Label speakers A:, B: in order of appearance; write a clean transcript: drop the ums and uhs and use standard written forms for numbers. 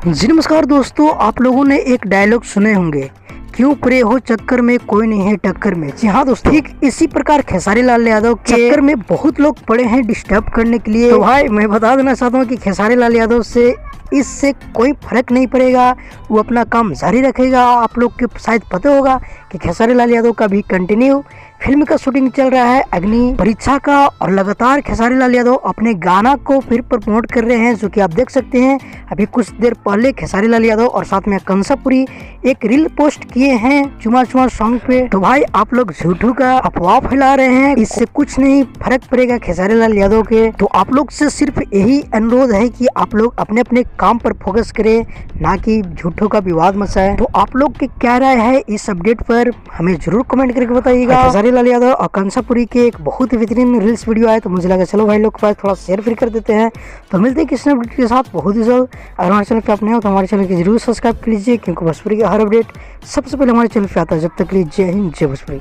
A: जी नमस्कार दोस्तों, आप लोगों ने एक डायलॉग सुने होंगे, क्यों परे हो चक्कर में कोई नहीं है टक्कर में। जी हाँ दोस्तों, ठीक इसी प्रकार खेसारी लाल यादव के चक्कर में बहुत लोग पड़े हैं डिस्टर्ब करने के लिए। तो भाई मैं बता देना चाहता हूँ कि खेसारी लाल यादव से इससे कोई फर्क नहीं पड़ेगा, वो अपना काम जारी रखेगा। आप लोग के शायद पता होगा कि खेसारी लाल यादव का भी कंटिन्यू फिल्म का शूटिंग चल रहा है अग्नि परीक्षा का, और लगातार खेसारी लाल यादव अपने गाना को फिर प्रमोट कर रहे हैं, जो कि आप देख सकते हैं। अभी कुछ देर पहले खेसारी लाल यादव और साथ में कंसापुरी एक रील पोस्ट किए हैं चुमा चुमा सॉन्ग पे। तो भाई आप लोग झूठू का अफवाह फैला रहे हैं, इससे कुछ नहीं फर्क पड़ेगा खेसारी लाल यादव के। तो आप लोग से सिर्फ यही अनुरोध है कि आप लोग अपने अपने काम पर फोकस करें, ना कि झूठों का विवाद मचाएं। तो आप लोग की क्या राय है इस अपडेट पर, हमें जरूर कमेंट करके बताइएगा। खेसारी लाल यादव और कंसापुरी के एक बहुत ही बेहतरीन रील्स वीडियो आए, तो मुझे लगा चलो भाई लोग के पास थोड़ा शेयर फ्री कर देते हैं। तो मिलते हैं किसी अपडेट के साथ बहुत ही जल्द। अगर हमारे चैनल पे आप नए हो तो हमारे चैनल की जरूर सब्सक्राइब कीजिए, क्योंकि भोजपुरी का हर अपडेट सबसे पहले हमारे चैनल पे आता है। जब तक के लिए जय हिंद, जय भोजपुरी।